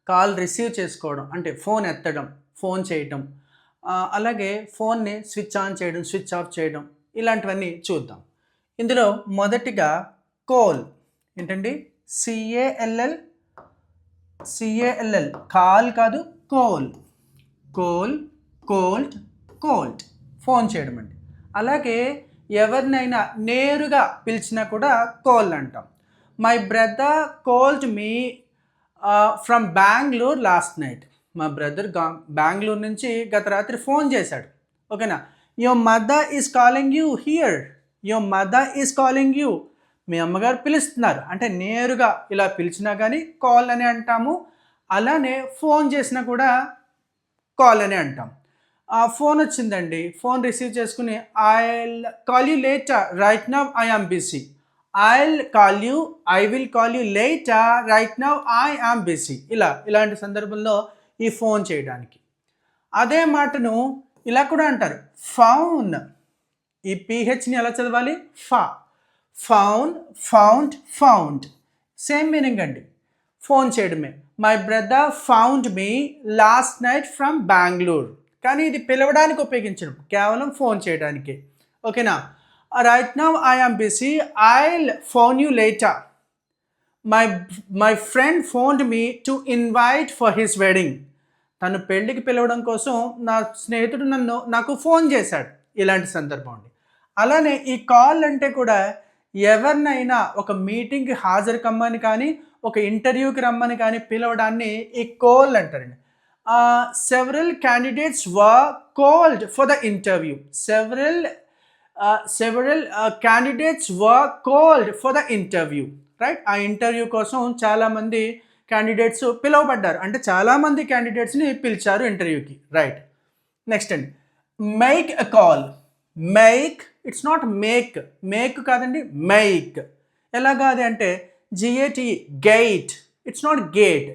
కాల్ రిసీవ్ చేసుకోవడం అంటే ఫోన్ ఎత్తడం, ఫోన్ చేయడం, అలాగే ఫోన్ని స్విచ్ ఆన్ చేయడం, స్విచ్ ఆఫ్ చేయడం, ఇలాంటివన్నీ చూద్దాం. ఇందులో మొదటిగా కాల్ ఏంటండి? CALL, కాల్ కాదు, కోల్డ్ ఫోన్ చేయడం అండి. అలాగే ఎవరినైనా నేరుగా పిలిచినా కూడా కాల్ అంటాం. My brother called me from Bengaluru last night. మా బ్రదర్ బెంగళూరు నుంచి గత రాత్రి ఫోన్ చేశాడు. ఓకేనా? Your mother is calling you here. మీ అమ్మగారు పిలుస్తున్నారు అంటే నేరుగా ఇలా పిలిచినా కానీ కాల్ అని అంటాము. అలానే ఫోన్ చేసినా కూడా కాల్ అని అంటాం. ఫోన్ వచ్చిందండి, ఫోన్ రిసీవ్ చేసుకుని I'll call you later, right now I am busy. I will call you later, right now I am busy. ఇలాంటి సందర్భంలో ఈ ఫోన్ చేయడానికి. అదే మాటను ఇలా కూడా అంటారు, ఫౌన్. ఈ PHని ఎలా చదవాలి? ఫౌండ్. సేమ్ మీనింగ్ అండి, ఫోన్ చేయడమే. My brother phoned me last night from Bengaluru. కానీ ఇది పిలవడానికి ఉపయోగించడం, కేవలం ఫోన్ చేయడానికి. ఓకేనా? Right now I am busy, I'll phone you later. My friend phoned me to invite for his wedding. తను పెళ్ళికి పిలవడం కోసం నా స్నేహితుడు నాకు ఫోన్ చేశాడు. ఇలాంటి సందర్భం అండి. అలానే ఈ కాల్ అంటే కూడా ఎవరినైనా ఒక మీటింగ్కి హాజరు కమ్మని కానీ, ఒక ఇంటర్వ్యూకి రమ్మని కానీ పిలవడాన్ని ఈ కాల్ అంటారండి. Several candidates were called for the interview. Several candidates were called for the interview, right? ఆ ఇంటర్వ్యూ కోసం చాలామంది క్యాండిడేట్స్ పిలువబడ్డారు, అంటే చాలామంది క్యాండిడేట్స్ని పిలిచారు ఇంటర్వ్యూకి, రైట్? నెక్స్ట్ అండి, make a call. Make, it's not make కాదండి, మేక్. ఎలాగా అది అంటే G A T, gate, it's not gate.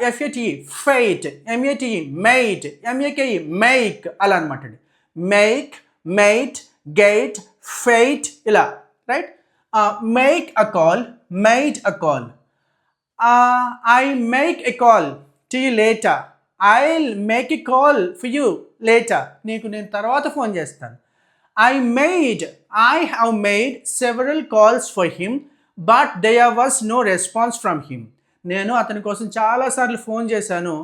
F A T, fight, M A T, mate, M A K E, make, అలా అనమాట అండి. మేక్, మేట్, గేట్, ఫైట్, ఇలా, right? Make a call, made a call. I make a call to you later. I'll make a call for you later. నీకు నేను తర్వాత ఫోన్ చేస్తాను. I have made several calls for him, but there was no response from him. నేను అతని కోసం చాలాసార్లు ఫోన్ చేశాను,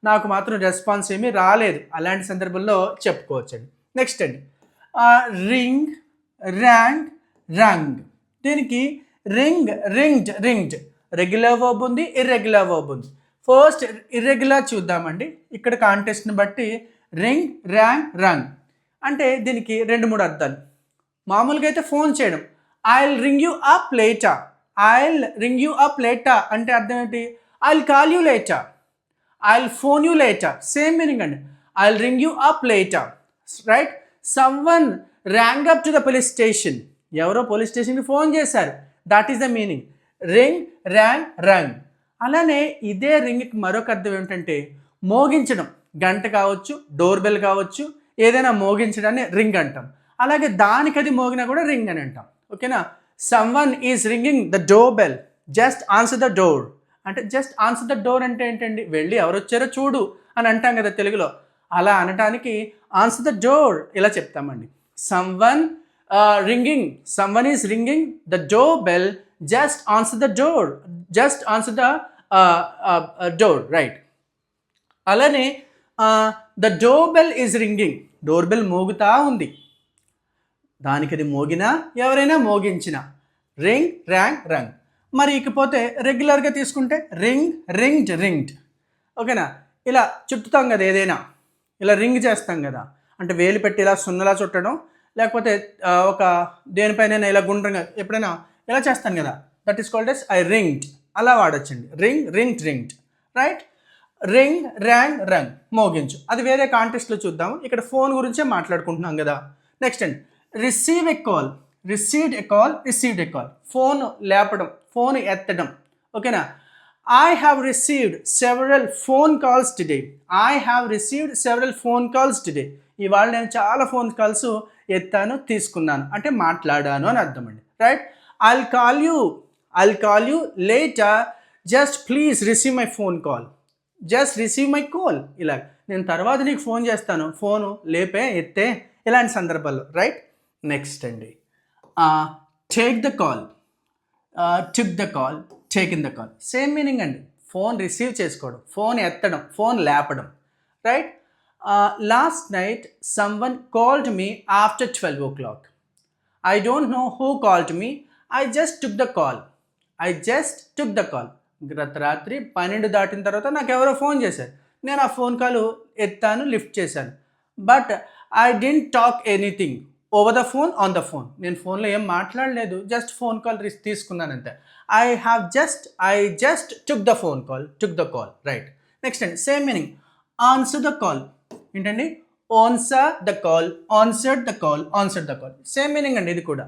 నాకు మాత్రం రెస్పాన్స్ ఏమీ రాలేదు. అలాంటి సందర్భంలో చెప్పుకోవచ్చండి. నెక్స్ట్ అండి, రింగ్, ర్యాంగ్, రంగ్. దీనికి రింగ్, రింగ్డ్ రెగ్యులర్ వర్బ్ ఉంది, ఇర్రెగ్యులర్ వర్బ్ ఉంది. ఫస్ట్ ఇర్రెగ్యులర్ చూద్దామండి. ఇక్కడ కాంటెక్స్ట్ని బట్టి రింగ్, ర్యాంగ్, రంగ్ అంటే దీనికి 2-3 అర్థాలు. మామూలుగా అయితే ఫోన్ చేయడం, I'll ring you up later. I'll ring you up later అంటే అర్థం ఏంటి? I'll call you later, I'll phone you later, same meaning అండి. I'll ring you up later, right? Someone rang up to the police station. ఎవరో పోలీస్ స్టేషన్కి ఫోన్ చేశారు, that is the meaning. Ring, rang, rung. అలానే ఇదే రింగ్కి మరొక అర్థం ఏమిటంటే మోగించడం. గంట కావచ్చు, డోర్ బెల్ కావచ్చు, ఏదైనా మోగించడాన్ని రింగ్ అంటాం. అలాగే దానికి అది మోగినా కూడా రింగ్ అని అంటాం. ఓకేనా? Someone is ringing the door bell, just answer the door. అంటే జస్ట్ ఆన్సర్ ద డోర్ అంటే ఏంటండి? వెళ్ళి ఎవరు వచ్చారో చూడు అని అంటాం కదా తెలుగులో. అలా అనటానికి ఆన్సర్ ద డోర్ ఇలా చెప్తామండి. Someone is ringing the door bell, just answer the door, just answer the door, right? అలానే the door bell is ringing, door bell మోగుతా ఉంది. దానికి అది మోగినా, ఎవరైనా మోగించినా రింగ్, ర్యాంగ్, రంగ్. మరి ఇకపోతే రెగ్యులర్గా తీసుకుంటే రింగ్, రింగ్డ్. ఓకేనా? ఇలా చుట్టుతాం కదా, ఏదైనా ఇలా రింగ్ చేస్తాం కదా, అంటే వేలు పెట్టి ఇలా సున్నలా చుట్టడం, లేకపోతే ఒక దేనిపైన ఇలా గుండ్రంగా ఎప్పుడైనా ఇలా చేస్తాను కదా, that is called as I ringed. అలా వాడచ్చండి. Ring, ringed, right? Ring, rang, rung, మోగించు. అది వేరే కాంటెక్స్ట్లో చూద్దాము. ఇక్కడ ఫోన్ గురించే మాట్లాడుకుంటున్నాం కదా. నెక్స్ట్ అండి, రిసీవ్డ్ ఎ కాల్. ఫోన్ లేపడం, ఫోన్ ఎత్తడం. ఓకేనా? I have received several phone calls today. ఇవాళ నేను చాలా ఫోన్ కాల్స్ ఎత్తాను, తీసుకున్నాను, అంటే మాట్లాడాను అని అర్థం అండి, right? I'll call you later. Just please receive my phone call. Just receive my call. ఇలా నేను తర్వాత నీకు ఫోన్ చేస్తాను, ఫోను లేపే, ఎత్తే, ఇలాంటి సందర్భాల్లో, రైట్? నెక్స్ట్ అండి, take the call, took the call, taken the call. Same meaning అండి. ఫోన్ రిసీవ్ చేసుకోవడం, ఫోన్ ఎత్తడం, ఫోన్ లేపడం, right? Last night someone called me after 12 o'clock. I don't know who called me. I just took the call. గత రాత్రి 12 దాటిన తర్వాత నాకు ఎవరో ఫోన్ చేశారు, నేను ఆ ఫోన్ కాల్ ఎత్తాను, లిఫ్ట్ చేశాను. But I dent talk anything over the phone, on the phone. నేను ఫోన్లో ఏం మాట్లాడలేదు, జస్ట్ ఫోన్ కాల్ తీసుకున్నాను అంతే. I just took the call, right? Next అండి, same meaning, answer the call. ఏంటండి? answered the call. Same meaning అండి ఇది కూడా.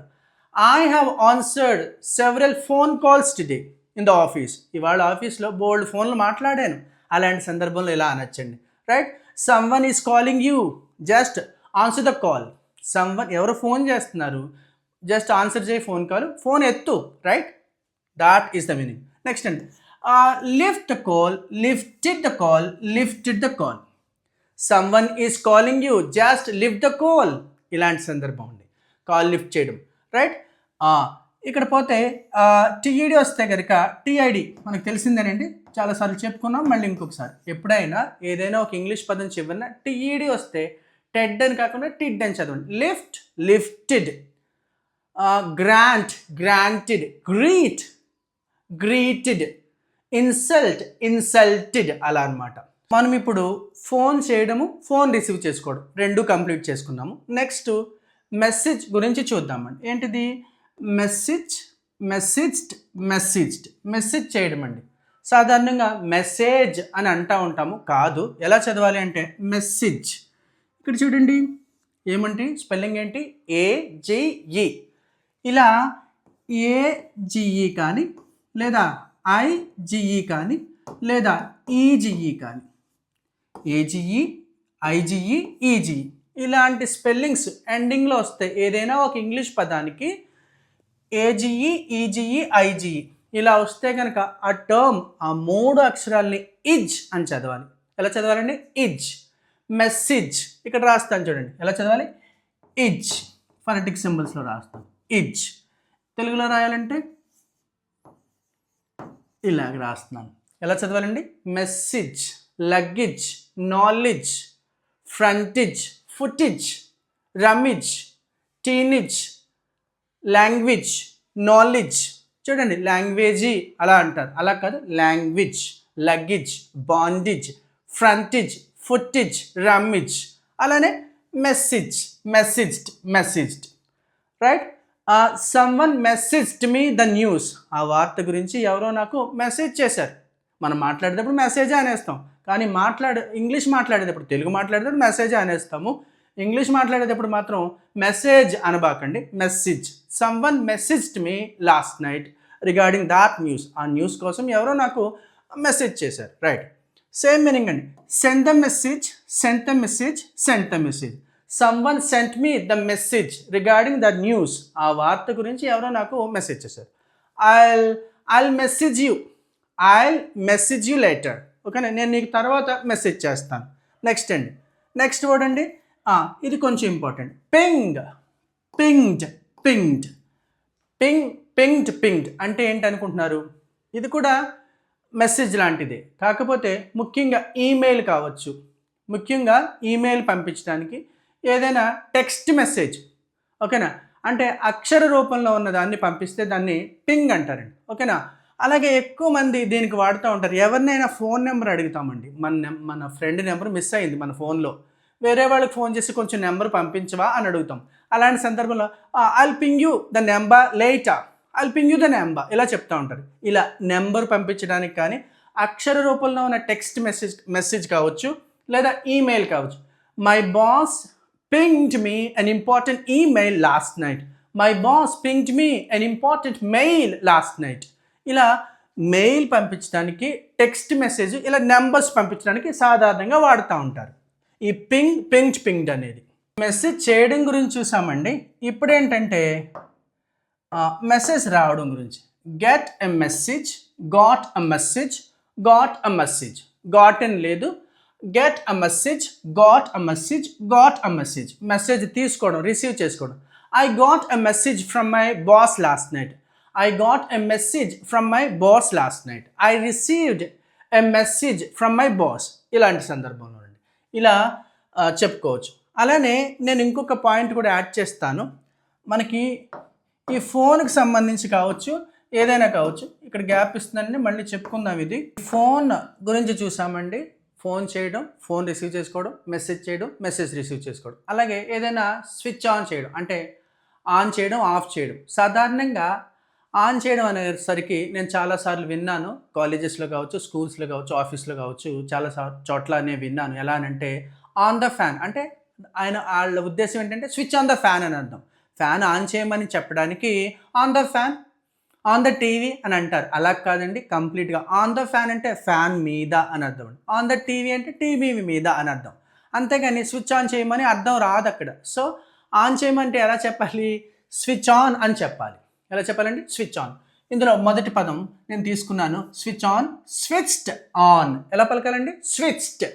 I have answered several phone calls today in the office. ఇవాళ ఆఫీస్లో బోల్డ్ ఫోన్లు మాట్లాడాను. అలాంటి సందర్భంలో ఇలా అనొచ్చండి, right? someone is calling you, just answer the call. ఎవరు ఫోన్ చేస్తున్నారు, జస్ట్ ఆన్సర్ చేయి ఫోన్ కాల్, ఫోన్ ఎత్తు, right? That is the meaning. Next అండి, lift the call, lifted the call. Someone is calling you, just lift the call. ఇలాంటి సందర్భం అండి, కాల్ లిఫ్ట్ చేయడం, రైట్? ఇక్కడ పోతే టీఈడి వస్తే కనుక టీఐడి మనకు తెలిసిందేనండి, చాలాసార్లు చెప్పుకున్నాం. మళ్ళీ ఇంకొకసారి, ఎప్పుడైనా ఏదైనా ఒక ఇంగ్లీష్ పదం చివరిన టీఈడి వస్తే టెడ్ అని కాకుండా టిడ్ అని చదవండి. Lift, lifted. Grant, granted. Greet, greeted. Insult, insulted, అలా అనమాట. మనం ఇప్పుడు ఫోన్ చేయడము, ఫోన్ రిసీవ్ చేసుకోవడం 2 కంప్లీట్ చేసుకున్నాము. నెక్స్ట్ మెసేజ్ గురించి చూద్దామండి. ఏంటిది? Message, messaged, messaged. మెసేజ్ చేయడం అండి. సాధారణంగా మెసేజ్ అని అంటూ ఉంటాము, కాదు. ఎలా చదవాలి అంటే మెసేజ్. ఇక్కడ చూడండి ఏమంటే స్పెల్లింగ్ ఏంటి? AGE. ఇలా AGE కానీ లేదా IGE కానీ లేదా EGE కానీ, AGE, IGE, EGE ఇలాంటి స్పెల్లింగ్స్ ఎండింగ్లో వస్తాయి. ఏదైనా ఒక ఇంగ్లీష్ పదానికి AGE, EGE, IGE ఇలా వస్తే కనుక ఆ టర్మ్, ఆ 3 అక్షరాలని ఇజ్ అని చదవాలి. ఎలా చదవాలండి? ఇజ్. మెసేజ్ ఇక్కడ రాస్తాను చూడండి. ఎలా చదవాలి? ఇజ్. ఫనెటిక్ సింబల్స్లో రాస్తాను. ఇజ్. తెలుగులో రాయాలంటే ఇలాగ రాస్తున్నాను. ఎలా చదవాలండి? Message, luggage, knowledge, frontage, footage, rummage, teenage, language, knowledge. చూడండి లాంగ్వేజీ అలా అంటారు, అలా కాదు. Language, luggage, bandage, frontage, footage, rummage. అలానే message, messaged, messaged. Right? Someone messaged me the news. ఆ వార్త గురించి ఎవరో నాకు మెసేజ్ చేశారు. మనం మాట్లాడేటప్పుడు మెసేజ్ అనేస్తాం, కానీ ఇంగ్లీష్ మాట్లాడేటప్పుడు, తెలుగు మాట్లాడేటప్పుడు మెసేజ్ అనేస్తాము. ఇంగ్లీష్ మాట్లాడేటప్పుడు మాత్రం మెసేజ్ అనబాకండి, message. Someone messaged me last night regarding that news. ఆ న్యూస్ కోసం ఎవరో నాకు మెసేజ్ చేశారు. రైట్? సేమ్ మీనింగ్ అండి. Send the message, send the message, send the message. Someone sent me the message regarding the news. ఆ వార్త గురించి ఎవరో నాకు మెసేజ్ చేశారు. I'll message you, I'll message you later. ఓకేనా? నేను నీకు తర్వాత మెసేజ్ చేస్తాను. నెక్స్ట్ అండి, నెక్స్ట్ వర్డ్ అండి, ఇది కొంచెం ఇంపార్టెంట్. పింగ్, పింగ్డ్, పింగ్డ్. పింగ్డ్, పింగ్డ్ అంటే ఏంటి అనుకుంటున్నారు? ఇది కూడా మెసేజ్ లాంటిదే, కాకపోతే ముఖ్యంగా ఈమెయిల్ కావచ్చు. ముఖ్యంగా ఈమెయిల్ పంపించడానికి, ఏదైనా టెక్స్ట్ మెసేజ్, ఓకేనా, అంటే అక్షర రూపంలో ఉన్న దాన్ని పంపిస్తే దాన్ని పింగ్ అంటారండి. ఓకేనా? అలాగే ఎక్కువ మంది దీనికి వాడుతూ ఉంటారు. ఎవరినైనా ఫోన్ నెంబర్ అడుగుతామండి. మన ఫ్రెండ్ నెంబర్ మిస్ అయింది మన ఫోన్లో, వేరే వాళ్ళకి ఫోన్ చేసి కొంచెం నెంబర్ పంపించవా అని అడుగుతాం. అలాంటి సందర్భంలో I'll ping you the number later, I'll ping you the number ఇలా చెప్తూ ఉంటారు. ఇలా నెంబర్ పంపించడానికి కానీ, అక్షర రూపంలో ఉన్న టెక్స్ట్ మెసేజ్ కావచ్చు, లేదా ఈమెయిల్ కావచ్చు. My boss pinged me an important email last night. My boss pinged me an important mail last night. ఇలా మెయిల్ పంపించడానికి, టెక్స్ట్ మెసేజ్, ఇలా నెంబర్స్ పంపించడానికి సాధారణంగా వాడుతూ ఉంటారు. ఈ పింగ్డ్ అనేది. మెసేజ్ చేయడం గురించి చూసామండి. ఇప్పుడు ఏంటంటే మెసేజ్ రావడం గురించి. Get a message, got a message, got a message. Got అని లేదు, get a message, got a message, got a message. Message తీసుకోవడం, రిసీవ్ చేసుకోవడం. I got a message from my boss last night. I got a message from my boss last night. I received a message from my boss. ఇలాంటి సందర్భంలో అండి ఇలా చెప్పుకోవచ్చు. అలానే నేను ఇంకొక పాయింట్ కూడా యాడ్ చేస్తాను. మనకి ఈ ఫోన్కి సంబంధించి కావచ్చు, ఏదైనా కావచ్చు. ఇక్కడ గ్యాప్ ఇస్తుందండి, మళ్ళీ చెప్పుకుందాం. ఇది ఫోన్ గురించి చూసామండి. ఫోన్ చేయడం, ఫోన్ రిసీవ్ చేసుకోవడం, మెసేజ్ చేయడం, మెసేజ్ రిసీవ్ చేసుకోవడం. అలాగే ఏదైనా స్విచ్ ఆన్ చేయడం, అంటే ఆన్ చేయడం, ఆఫ్ చేయడం. సాధారణంగా ఆన్ చేయడం అనేసరికి నేను చాలాసార్లు విన్నాను. కాలేజెస్లో కావచ్చు, స్కూల్స్లో కావచ్చు, ఆఫీస్లో కావచ్చు, చాలా చోట్ల నేను విన్నాను. ఎలా అంటే ఆన్ ద ఫ్యాన్, అంటే వాళ్ళ ఉద్దేశం ఏంటంటే స్విచ్ ఆన్ ద ఫ్యాన్ అని అర్థం. ఫ్యాన్ ఆన్ చేయమని చెప్పడానికి on the fan, on the TV అని అంటారు. అలా కాదండి, కంప్లీట్గా ఆన్ ద ఫ్యాన్ అంటే ఫ్యాన్ మీద అని అర్థం అండి. ఆన్ ద టీవీ అంటే టీవీ మీద అని అర్థం. అంతేగాని స్విచ్ ఆన్ చేయమని అర్థం రాదు అక్కడ. సో ఆన్ చేయమంటే ఎలా చెప్పాలి? స్విచ్ ఆన్ అని చెప్పాలి. ఎలా చెప్పాలండి? Switch on. ఇందులో మొదటి పదం నేను తీసుకున్నాను, స్విచ్ ఆన్, స్విచ్డ్ ఆన్. ఎలా పలకాలండి? స్విచ్డ్.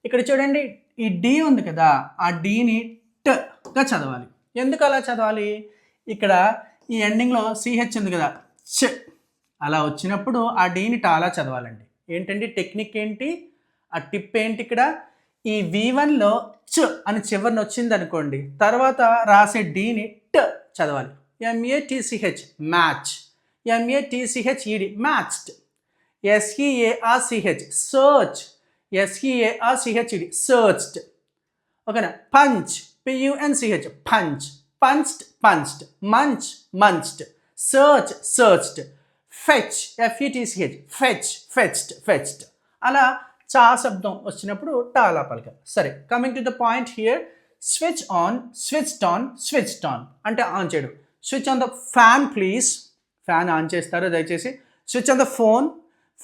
ఇక్కడ చూడండి, ఈ డి ఉంది కదా, ఆ డీని టగా చదవాలి. ఎందుకు అలా చదవాలి? ఇక్కడ ఈ ఎండింగ్లో సిహెచ్ ఉంది కదా, చ్. అలా వచ్చినప్పుడు ఆ డీని టాలా చదవాలండి. ఏంటండి టెక్నిక్ ఏంటి? ఆ టిప్ ఏంటి? ఇక్కడ ఈ V1లో చ్ అని చివరిని వచ్చింది అనుకోండి, తర్వాత రాసే డీని ట్ చదవాలి. MATCH match, MATCHED matched, SEARCH search, SEARCHED searched. ఓకేనా? Punch, PUNCH punch. punched, punched, munch, munched, search, searched, fetch, FETCH, fetch, fetched, fetched. అలా చా శబ్దం వచ్చినప్పుడు టాలా పలకాలి. సరే, coming to the point here, switch on, switched on, switched on అంటే ఆన్ చేయడం. Switch on the fan please, fan on చేస్తారు దయచేసి. Switch on the phone,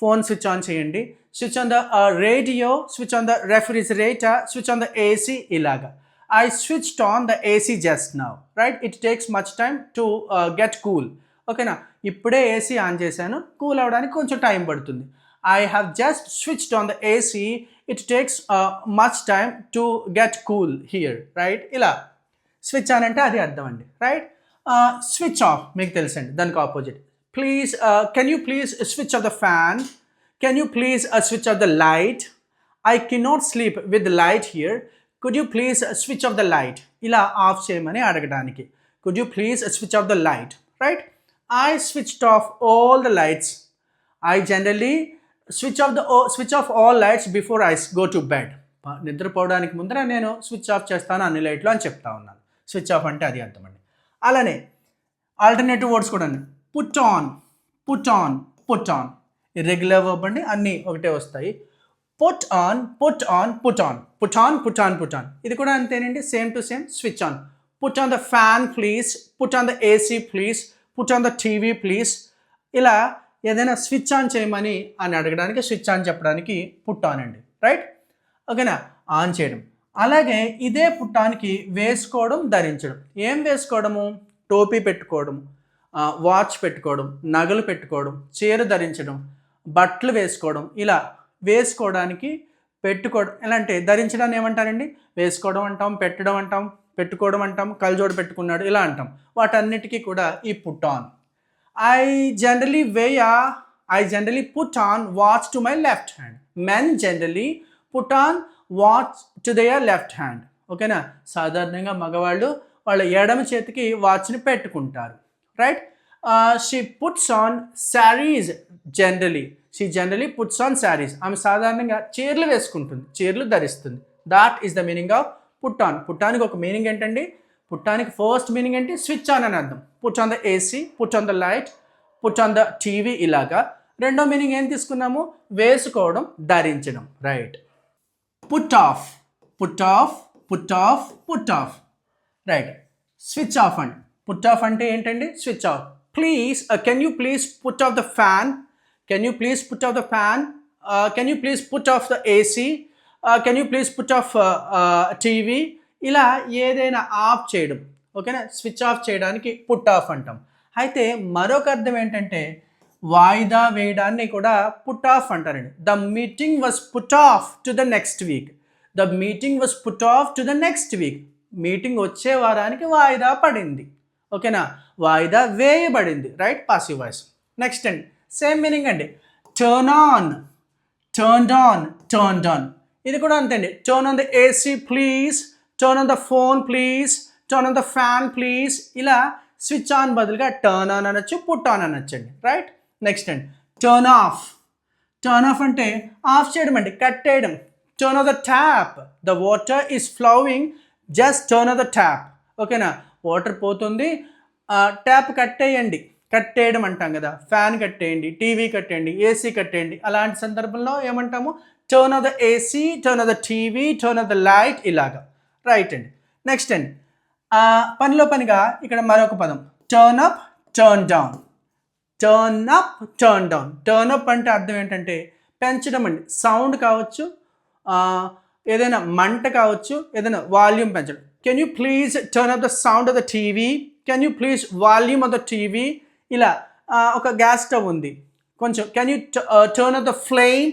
phone switch on చేయండి. Switch on the radio, switch on the refrigerator, switch on the AC, ఇలాగా. I switched on the AC just now, right? It takes much time to get cool. ఓకేనా, ఇప్పుడే ఏసీ ఆన్ చేశాను, కూల్ అవ్వడానికి కొంచెం టైం పడుతుంది. I have just switched on the AC. It takes much time to get cool here, right? ఇలా స్విచ్ ఆన్ అంటే అది అర్థం అండి, రైట్? స్విచ్ ఆఫ్ మీకు తెలుసండి, దానికి opposite. Please can you please switch off the fan, can you please switch off the light, I cannot sleep with the light here. Could you please switch off the light? ఇలా ఆఫ్ చేయమని అడగడానికి. Could you please switch off the light? Right? I switched off all the lights. I generally switch off all lights before I go to bed. నిద్రపోవడానికి ముందర నేను స్విచ్ ఆఫ్ చేస్తాను అన్ని లైట్లు అని చెప్తా ఉన్నాను. స్విచ్ ఆఫ్ అంటే అది అర్థమండి. అలానే ఆల్టర్నేటివ్ వర్డ్స్ కూడా put on, put on, put on, irregular verb అండి, అన్నీ ఒకటే వస్తాయి. Put on, put on, put on, put on, put on, put on. ఇది కూడా అంతేనండి, same to same. Switch on, put on the fan please, put on the AC please, put on the TV please. ఇలా ఏదైనా స్విచ్ ఆన్ చేయమని అని అడగడానికి, స్విచ్ ఆన్ చెప్పడానికి పుట్ ఆన్ అండి, రైట్? ఓకేనా, ఆన్ చేయడం. అలాగే ఇదే పుట్ ఆన్కి వేసుకోవడం, ధరించడం. ఏం వేసుకోవడము? టోపీ పెట్టుకోవడం, వాచ్ పెట్టుకోవడం, నగలు పెట్టుకోవడం, చీర ధరించడం, బట్టలు వేసుకోవడం. ఇలా వేసుకోవడానికి, పెట్టుకోవడం. ఎలా అంటే ధరించడాన్ని ఏమంటారండి? వేసుకోవడం అంటాం, పెట్టడం అంటాం, పెట్టుకోవడం అంటాం, కళ్ళజోడు పెట్టుకున్నాడు ఇలా అంటాం. వాటన్నిటికీ కూడా ఈ put on. I generally put on watch to my left hand. Men generally put on watch to their left hand. ఓకేనా, సాధారణంగా మగవాళ్ళు వాళ్ళ ఎడమ చేతికి వాచ్ని పెట్టుకుంటారు, right? She puts on saris generally. She generally puts on saris. ఆమె సాధారణంగా చీరలు వేసుకుంటుంది, చీరలు ధరిస్తుంది. That is the meaning of put on. పుట్టానికి ఒక మీనింగ్ ఏంటండి? పుట్టానికి ఫస్ట్ మీనింగ్ ఏంటి? స్విచ్ ఆన్ అని అర్థం. Put on the AC, put on the light, put on the TV, ఇలాగా. రెండో మీనింగ్ ఏం తీసుకున్నాము? వేసుకోవడం, ధరించడం, right? Put off, put off, put off, put off, right? Switch off అండి. పుట్ ఆఫ్ అంటే ఏంటండి? Switch off. Please can you please put off the fan, can you please put off the fan, can you please put off the AC, can you please put off TV, ఇలా ఏదైనా ఆఫ్ చేయడం. ఓకేనా, స్విచ్ ఆఫ్ చేయడానికి పుట్ ఆఫ్ అంటాం. అయితే మరొక అర్థం ఏంటంటే వాయిదా వేయడాన్ని కూడా పుట్ ఆఫ్ అంటారండి. The meeting was put off to the next week, the meeting was put off to the next week. Meeting వచ్చే వారానికి వాయిదా పడింది. ఓకేనా, వాయిదా వేయబడింది, రైట్? Passive voice. నెక్స్ట్ అండి, సేమ్ మీనింగ్ అండి. Turn on, turned on, turned on. ఇది కూడా అంతే అండి. Turn on the AC please, turn on the phone please, turn on the fan please. ఇలా స్విచ్ ఆన్ బదులుగా టర్న్ ఆన్ అనొచ్చు, పుట్ ఆన్ అనొచ్చండి, రైట్? నెక్స్ట్ అండి, టర్న్ ఆఫ్. టర్న్ ఆఫ్ అంటే ఆఫ్ చేయడం అండి, కట్టేయడం. Turn off the tap, the water is flowing, just turn off the tap. ఓకేనా, వాటర్ పోతుంది, ట్యాప్ కట్టేయండి. కట్టేయడం అంటాం కదా, ఫ్యాన్ కట్టేయండి, టీవీ కట్టేయండి, ఏసీ కట్టేయండి. అలాంటి సందర్భంలో ఏమంటాము? Turn off the AC, turn off the TV, turn off the light, ఇలాగా, రైట్ అండి. నెక్స్ట్ అండి, పనిలో పనిగా ఇక్కడ మరొక పదం, turn up, turn down. Turn up, turn down. Turn up అంటే అర్థం ఏంటంటే పెంచడం అండి. సౌండ్ కావచ్చు, ఏదైనా మంట కావచ్చు, ఏదైనా వాల్యూమ్ పెంచడం. Can you please turn up the sound of the TV, can you please volume of the TV. ఇలా ఒక గ్యాస్ స్టవ్ ఉంది, కొంచెం can you turn off the flame,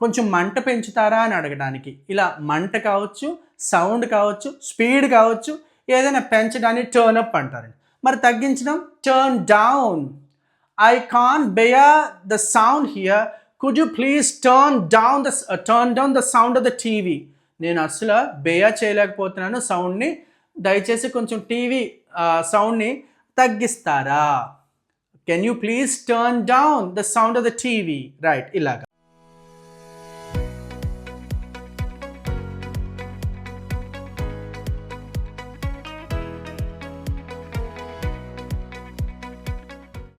కొంచెం మంట పెంచుతారా అని అడగడానికి. ఇలా మంట కావచ్చు, సౌండ్ కావచ్చు, స్పీడ్ కావచ్చు, ఏదైనా పెంచడాన్ని టర్న్ అప్ అంటారండి. మరి తగ్గించడం turn down. I can bear the sound here, could you please turn down the sound of the TV. నేను అసలు బేర్ చేయలేకపోతున్నాను సౌండ్ని, దయచేసి కొంచెం టీవీ సౌండ్ని తగ్గిస్తారా? Can you please turn down the sound of the TV? Right, ఇలాగా.